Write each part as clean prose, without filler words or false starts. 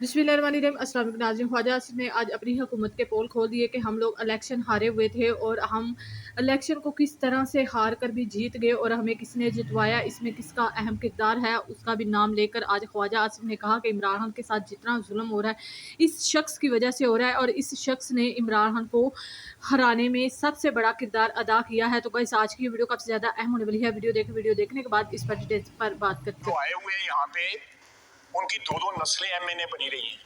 बिस्मिल्लाहिर्रहमानिर्रहीम। अस्सलाम वालेकुम नाज़रीन। ख्वाजा आसिफ ने आज अपनी हुकूमत के पोल खोल दिए कि हम लोग इलेक्शन हारे हुए थे और हम इलेक्शन को किस तरह से हार कर भी जीत गए और हमें किसने जितवाया, इसमें किसका अहम किरदार है, उसका भी नाम लेकर आज ख्वाजा आसिफ ने कहा कि इमरान खान के साथ जितना जुल्म हो रहा है इस शख्स की वजह से हो रहा है और इस शख्स ने इमरान खान को हराने में सबसे बड़ा किरदार अदा किया है। तो गाइस आज की वीडियो काफ़ी ज़्यादा अहम होने वाली है। वीडियो देखने के बाद इस पर डिटेल्स पर बात करते हैं। आए हुए यहाँ पे उनकी दो दो नस्लें एमएनए बनी रही हैं,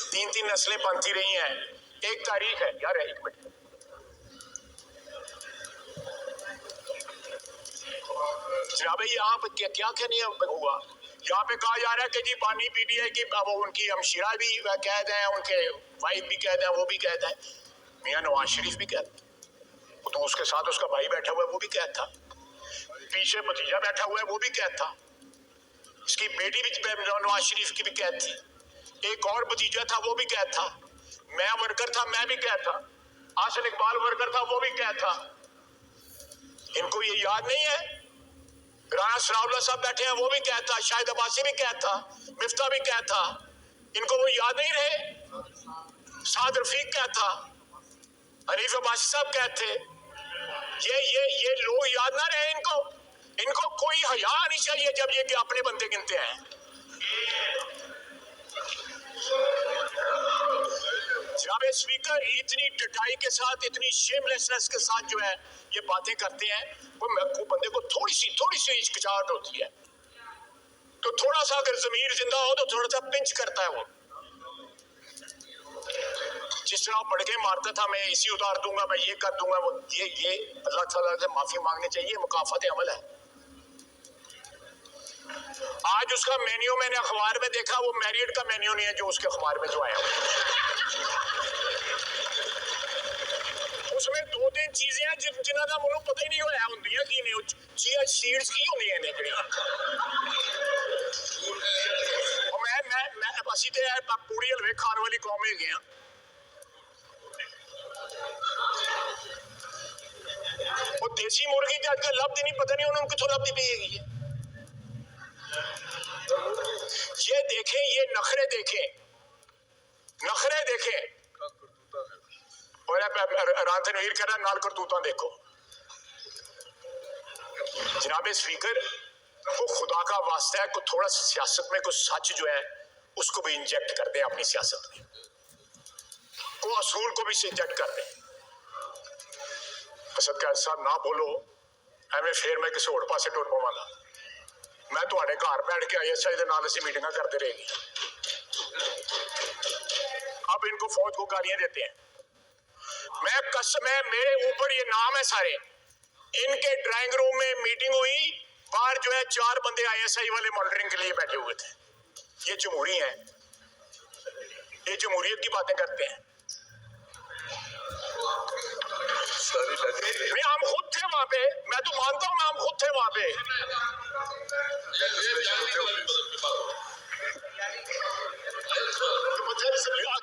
तीन तीन नस्लें बनती रही हैं। एक तारीख है यार, एक मिनट, जनाब यहाँ पे क्या क्या क्या नहीं हुआ। यहाँ पे कहा जा रहा है कि जी पानी पीटीआई की अब उनकी हमशीरा भी कैद है, उनके वाइफ भी कैद है, वो भी कैद है, मियाँ नवाज शरीफ भी कैद, तो उसके साथ उसका भाई बैठा हुआ है वो भी कैद था, पीछे भतीजा बैठा हुआ है वो भी कैद था, इसकी बेटी भी नवाज शरीफ की भी कैद थी, एक और भतीजा था वो भी कैद था, मैं वर्कर था मैं भी कैद था, आसिफ इकबाल वर्कर था वो भी कैद था। इनको ये याद नहीं है? राना सनाउल्लाह साहब बैठे हैं वो भी कैद था, शाहिद अब्बासी भी कैद था, मिफ्ता भी कैद था, इनको वो याद नहीं रहे? साद रफीक कैद था, हनीफ अब्बासी साहब कैद थे, ये लोग याद ना रहे इनको? इनको कोई हया नहीं चाहिए जब ये अपने बंदे गिनते हैं। जनाब स्पीकर इतनी टटाई के साथ, इतनी शेमलेसनेस के साथ जो है ये बातें करते हैं, वो बंदे को थोड़ी सी हिचकिचाहट होती है, तो थोड़ा सा अगर जमीर जिंदा हो तो थोड़ा सा पिंच करता है वो। जिस तरह पढ़ के मारता था, मैं इसी उतार दूंगा, मैं ये कर दूंगा, वो ये अल्लाह ताला से माफी मांगनी चाहिए, मुकाफत अमल है। आज उसका मेन्यू मैंने अखबार में देखा, वो मैरियड का मेन्यू नहीं है जो उसके अखबार में जो आया, उसमें दो तीन चीजें हैं जिन्हों का मुझे पता ही नहीं होया होंदियां की ने, चिया सीड्स की होंदियां ने जड़ियां, मैं ਅਸੀਂ ਤੇ पूरी हलवे खाने वाली कौम है गए। वो देसी मुर्गी तो अजकल लभदी नहीं, पता नहीं उन्होंने कितों लभदी पई है। ये देखें, ये नखरे देखें, नखरे देखें, और रानतनवीर कह रहा नाल करतूता देखो। जनाब स्पीकर, वो खुदा का वास्ता है, को थोड़ा सियासत में कुछ सच जो है उसको भी इंजेक्ट कर दे अपनी सियासत में, को असूल को भी इंजेक्ट कर दे। असद कैद साहब ना बोलो एवं, फिर मैं किसी होर पासे टुर पवांगा। मैं तुहाडे घर बैठ के ISI दे नाल असीं मीटिंगां करते रहेगी। अब इनको फौज को गालियां देते हैं। मैं कसम है, मेरे ऊपर ये नाम है सारे। इनके ड्राइंग रूम में मीटिंग हुई, बाहर जो है 4 बंदे ISI वाले मॉनिटरिंग के लिए बैठे हुए थे। ये जमहूरी हैं, ये जमहूरियत की बातें करते हैं। हम खुद थे वहां पे, मैं तो मानता हूं हम खुद थे वहां पे।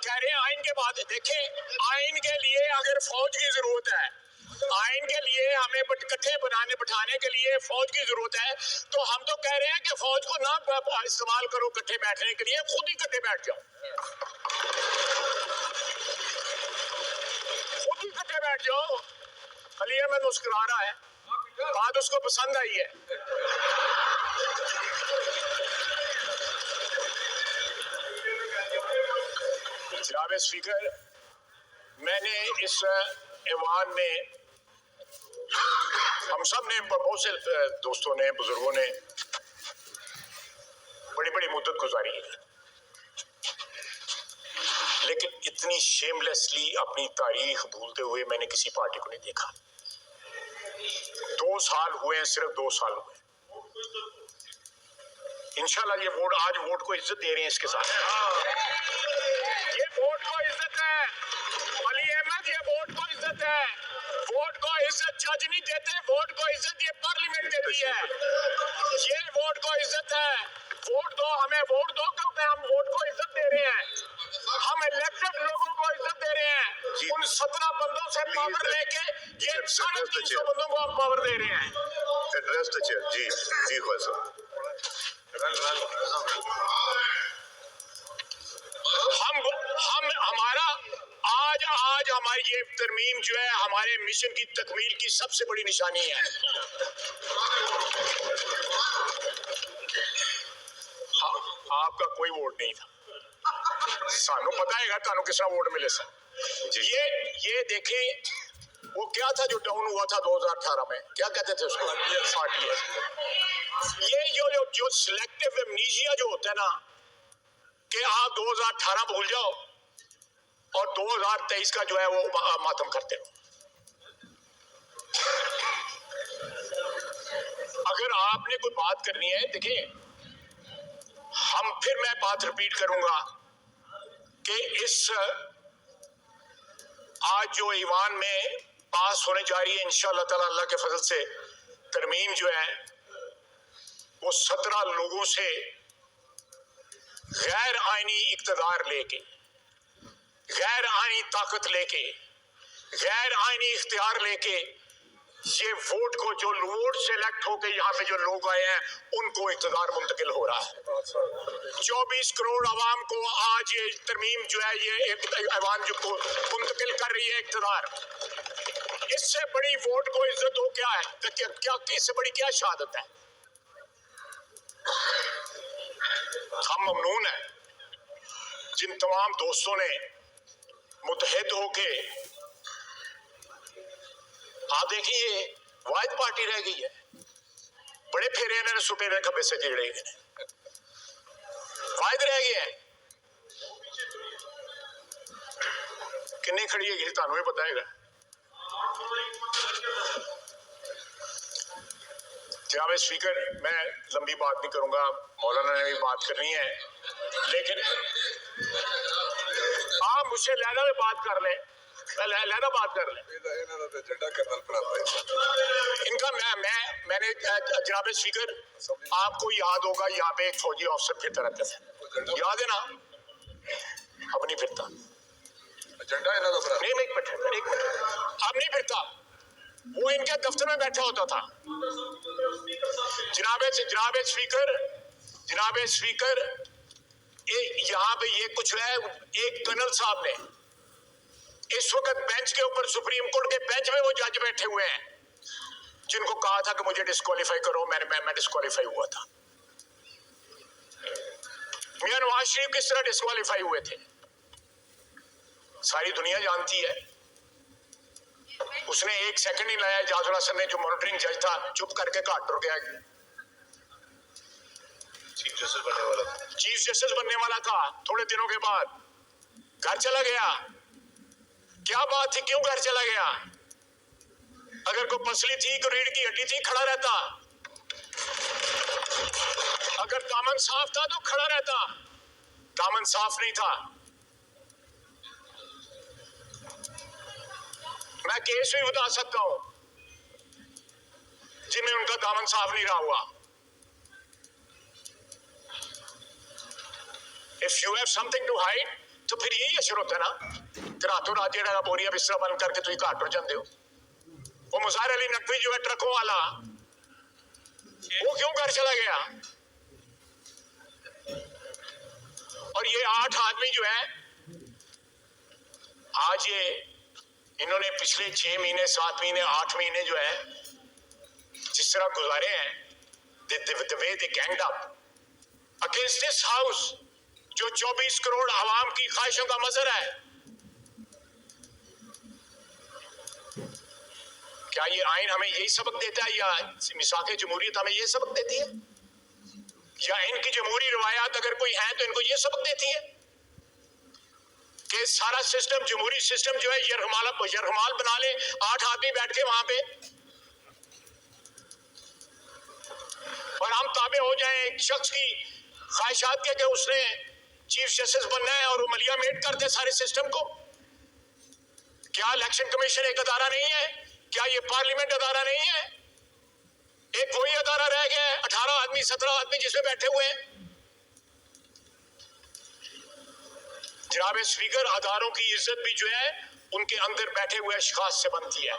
कह रहे हैं आइन के बाद देखें, आइन के लिए अगर फौज की जरूरत है, आइन के लिए हमें इकट्ठे बनाने बिठाने के लिए फौज की जरूरत है, तो हम तो कह रहे हैं कि फौज को ना इस्तेमाल करो इकट्ठे बैठने के लिए, खुद ही इकट्ठे बैठ जाओ, खुद ही इकट्ठे बैठ जाओ। अली अहमद मुस्कुरा रहा है, बात उसको पसंद आई है। जनाब स्पीकर, मैंने इस ऐवान में हम सब ने, बहुत से दोस्तों ने, बुजुर्गों ने बड़ी बड़ी मुद्दत गुजारी है, लेकिन इतनी शेमलेसली अपनी तारीख भूलते हुए मैंने किसी पार्टी को नहीं देखा। 2 साल हुए हैं, सिर्फ 2 साल हुए। इंशाल्लाह ये वोट, आज वोट को इज्जत दे रहे हैं इसके साथ, ये वोट को इज्जत है। अली अहमद, ये वोट को इज्जत है। वोट को इज्जत जज नहीं देते, वोट को इज्जत ये पार्लियामेंट देती है। ये वोट को इज्जत है। वोट दो, हमें वोट दो, क्योंकि हम वोट को इज्जत दे रहे हैं, हम इलेक्टेड लोगों को इज्जत दे रहे हैं। उन 17 बंदों से पावर लेके ये 350 बंदों को हम पावर दे रहे हैं। Address the chair. जी जी तरमीम जो है हमारे मिशन की तकमील की सबसे बड़ी निशानी है। आपका कोई वोट नहीं था, सानू पता है तानू किसका वोट मिले सर। ये देखें वो क्या था जो डाउन हुआ था 2018 में, क्या कहते थे उसको, ये जो सिलेक्टिव एमनीजिया जो होता है ना कि आप 2018 भूल जाओ और 2023 का जो है वो मातम करते हो। अगर आपने कोई बात करनी है, देखिए मैं बात रिपीट करूंगा कि इस आज जो ईवान में पास होने जा रही है इंशाअल्लाह ताला अल्लाह के फजल से तरमीम जो है वो 17 लोगों से गैर आईनी इक्तदार लेके, गैर आईनी ताकत लेके, गैर आईनी इख्तियार लेके ये वोट को जो वोट सेलेक्ट होके यहाँ पे जो लोग आए हैं उनको इख्तियार मुंतकिल हो रहा है। 24 करोड़ आवाम को आज ये तरमीम जो है ये ऐवान जो को मुंतकिल कर रही है इख्तियार। इससे बड़ी वोट को इज्जत हो क्या है, क्या इससे बड़ी क्या शहादत है। हम ममनून है जिन तमाम दोस्तों ने मुतहद होके, आप देखिए वाहिद पार्टी रह गई है, बड़े फेरे इन्होंने सुपेरे खब्बे से जेड़े वाहिद रह गए हैं। किन्नी खड़ी है तानू भी पता है। जनाब स्पीकर, मैं लंबी बात नहीं करूंगा, मौलाना ने भी बात करनी है, लेकिन आप मुझसे लहदा में बात कर लें, लहदा बात कर लें इनका। मैंने जनाब स्पीकर आपको याद होगा यहाँ पे एक फौजी ऑफिसर फिरता रहता था, याद है ना? अब नहीं फिरता, नहीं एक मिनट अब नहीं फिरता, वो इनके दफ्तर में बैठा होता था। जनाब स्पीकर यहाँ पे ये कुछ है, एक कर्नल साहब ने इस वक्त बेंच के ऊपर, सुप्रीम कोर्ट के बेंच में वो जज बैठे हुए हैं जिनको कहा था कि मुझे डिस्क्वालीफाई करो, मैं डिस्क्वालीफाई हुआ था। मियां नवाज शरीफ किस तरह डिस्क्वालीफाई हुए थे सारी दुनिया जानती है। उसने एक सेकंड नहीं लाया, एजाजुल हसन ने जो मॉनिटरिंग जज था चुप करके घाट रुक गया। चीफ जस्टिस बनने वाला था, थोड़े दिनों के बाद घर चला गया। क्या बात थी, क्यों घर चला गया? अगर कोई पसली थी, कोई रीढ़ की हड्डी थी, खड़ा रहता। अगर दामन साफ था तो खड़ा रहता, दामन साफ नहीं था। मैं केस भी बता सकता हूं जिनमें उनका दामन साफ नहीं रहा हुआ। If you have something to hide तो फिर यही असर होता है ना, रातों रात जेड़ा बोरिया बिस्तरा बंद करके तुम घाट टुर जाते हो। वो मुज़ाहिर अली नकवी जो है ट्रकों वाला, वो क्यों घर चला गया? और ये 8 आदमी जो है आज ये इन्होंने पिछले 6 महीने 7 महीने 8 महीने जो है जिस तरह गुजारे हैं, the way they ganged up against this house जो 24 करोड़ आवाम की ख्वाहिशों का मजहर है। क्या ये आइन हमें यही सबक देता है, या मिसाक़े जमहूरियत हमें ये सबक देती है, या इनकी जमहूरी रवायात अगर कोई है तो इनको ये सबक देती है कि सारा सिस्टम, जमहूरी सिस्टम जो है यरगमाल बना ले, 8 आदमी बैठ के वहां पे, और हम ताबे हो जाए एक शख्स की ख्वाहिशात के कि उसने चीफ जस्टिस बनना है और वो मलिया मेट करते सारे सिस्टम को। क्या इलेक्शन कमीशन एक अदारा नहीं है? क्या ये पार्लियामेंट अदारा नहीं है? एक वही अदारा रह गया है, 18 आदमी 17 आदमी जिसमें बैठे हुए हैं। जनाब स्पीकर, अदारों की इज्जत भी जो है उनके अंदर बैठे हुए अशखास से बनती है।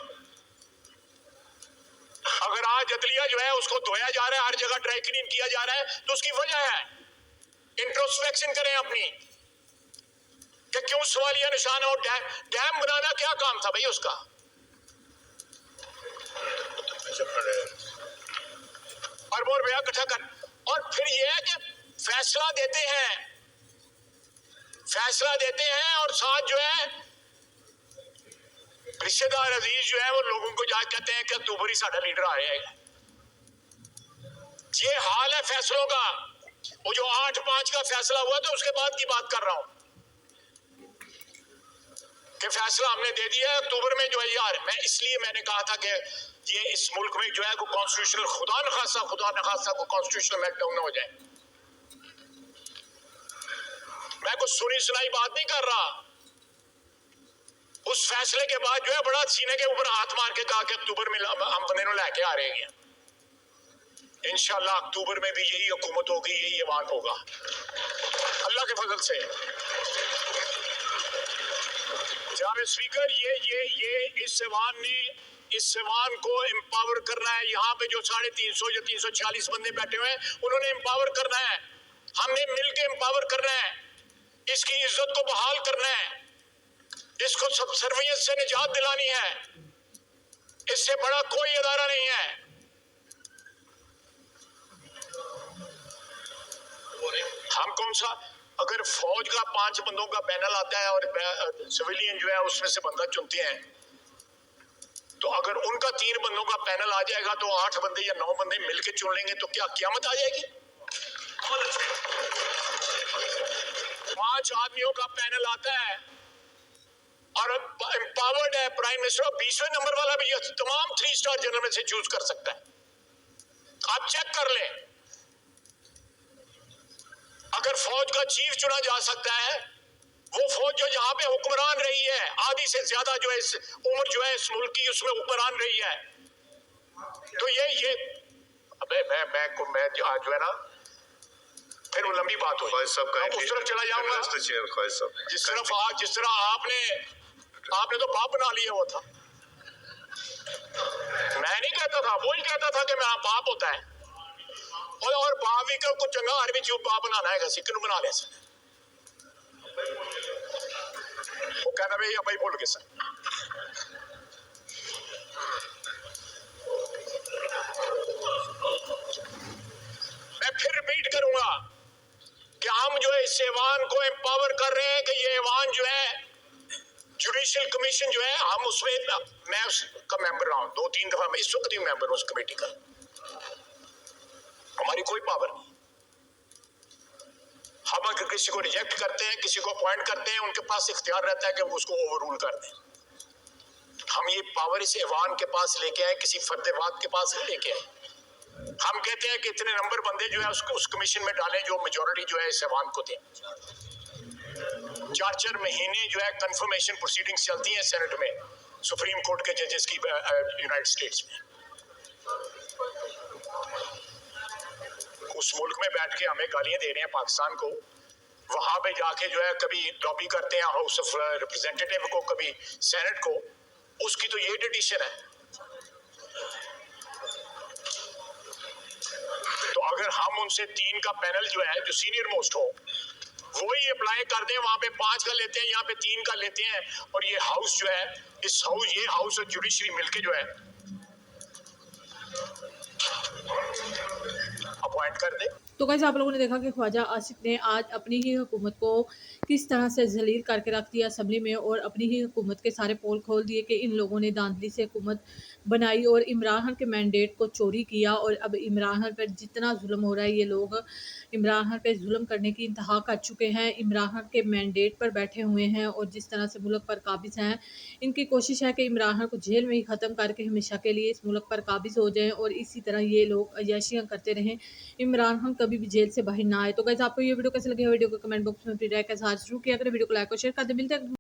अगर आज अदलिया जो है उसको धोया जा रहा है, हर जगह ड्राई क्लीन किया जा रहा है, तो उसकी वजह है। इंट्रोस्पेक्शन करें अपनी कि क्यों सवालिया निशान हो? डैम बनाना क्या काम था भाई उसका? अरबों रुपया इकट्ठा कर, और फिर यह है कि फैसला देते हैं और साथ जो है रिश्तेदार अजीज जो है वो लोगों को जाकर कहते हैं कि अक्टूबर ही साडा लीडर आ जाएगा। ये हाल है फैसलों का। वो जो 8-5 का फैसला हुआ तो उसके बाद की बात कर रहा हूं कि फैसला हमने दे दिया है अक्टूबर में जो है यार। मैंने कहा था कि ये इस मुल्क में जो है को कॉन्स्टिट्यूशनल खुदा न खासा को कॉन्स्टिट्यूशनल मेल्टडाउन हो जाए। मैं कुछ सुनी सुनाई बात नहीं कर रहा। उस फैसले के बाद जो है बड़ा सीने के ऊपर हाथ मार के कहा कि अक्टूबर में हम बंदे को लेके आ रहे हैं। इंशाल्लाह अक्टूबर में भी यही हुकूमत होगी, यही ऐवान होगा अल्लाह के फजल से। जनाब स्पीकर, ये इस ऐवान को एम्पावर करना है। यहाँ पे जो 350 या 346 बंदे बैठे हुए हैं उन्होंने एम्पावर करना है। हमने मिलकर एम्पावर करना है। इसकी इज्जत को बहाल करना है। इसको सबसर्वियत से निजात दिलानी है। इससे बड़ा कोई अदारा नहीं है। हम कौन सा, अगर फौज का 5 बंदों का पैनल आता है और सिविलियन जो है उसमें से बंदा चुनते हैं, तो अगर उनका 3 बंदों का पैनल आ जाएगा तो 8 बंदे या 9 बंदे मिलके चुन लेंगे तो क्या क़यामत आ जाएगी? 5 आदमियों का पैनल आता है और एम्पावर्ड है प्राइम मिनिस्टर, 20वें नंबर वाला भी तमाम 3 स्टार जनरल में से चूज कर सकता है। आप चेक कर लें। अगर फौज का चीफ चुना जा सकता है, वो फौज जो यहाँ पे हुक्मरान रही है, आधी से ज्यादा जो है इस उम्र जो है इस मुल्क की उसमें हुक्मरान रही है, तो ये मैं जो आज जो है ना फिर वो लंबी बात हो उस तरफ चला जाऊंगा। जिस तरह आपने तो बाप बना लिया हुआ था। मैं नहीं कहता था, वो ही कहता था कि मेरा बाप होता है और बाप भी को चंगा हर भी चूप बाप बनाना है, सिक्कन बना ले सर। वो कहना भाई अब बोल के सर मैं फिर रिपीट करूंगा कि हम जो है इस ऐवान को एम्पावर कर रहे हैं कि ये ऐवान जो है जुडिशियल कमीशन जो है हम उसमें मैं उसका मेंबर रहा हूं 2-3 दफा। मैं इस वक्त भी मेंबर हूं उस कमेटी का। हमारी कोई पावर नहीं। हम अगर किसी को रिजेक्ट करते हैं, किसी को अपॉइंट करते हैं, उनके पास इख्तियार रहता है कि वो उसको ओवररूल कर दें। हम ये पावर इस ऐवान के पास लेके आए, किसी फर्देवाद के पास नहीं लेके आए। हम कहते हैं कि इतने नंबर बंदे जो है उसको उस कमीशन में डालें जो मेजोरिटी जो है इस ऐवान को दें। 4-4 महीने जो है कंफर्मेशन प्रोसीडिंग्स चलती हैं सेनेट में, सुप्रीम कोर्ट के जजेस की यूनाइटेड स्टेट्स में। उस मुल्क में बैठ के हमें गालियां दे रहे हैं पाकिस्तान को, वहां पे जाके जो है कभी लॉबी करते हैं हाउस ऑफ रिप्रेजेंटेटिव को, कभी सेनेट को। उसकी तो ये डिसीजन है। तो अगर हम उनसे 3 का पैनल जो है जो सीनियर मोस्ट हो वो ही अप्लाई कर दें, वहां पे 5 का लेते हैं, यहाँ पे 3 का लेते हैं, और ये हाउस जो है ये हाउस और जुडिशरी मिलके जो है अपॉइंट कर दे। तो गाइस आप लोगों ने देखा कि ख्वाजा आसिफ ने आज अपनी ही हुकूमत को किस तरह से जलील करके रख दिया असम्बली में, और अपनी ही हुकूमत के सारे पोल खोल दिए कि इन लोगों ने धांधली से हुकूमत बनाई और इमरान खान के मैंडेट को चोरी किया। और अब इमरान खान पर जितना जुल्म हो रहा है, ये लोग इमरान खान पर जुल्म करने की इंतहा कर चुके हैं। इमरान खान के मैंडेट पर बैठे हुए हैं और जिस तरह से मुल्क पर काबिज हैं, इनकी कोशिश है कि इमरान खान को जेल में ही ख़त्म करके हमेशा के लिए इस मुल्क पर काबिज हो जाएँ और इसी तरह ये लोग अय्याशियाँ करते रहें, इमरान खान कभी भी जेल से बाहर ना आए। तो गाइस आपको ये वीडियो कैसे लगे, वीडियो को कमेंट बॉक्स में अपनी राय के साथ जरूर किया करें। वीडियो को लाइक और शेयर कर दें। मिलते हैं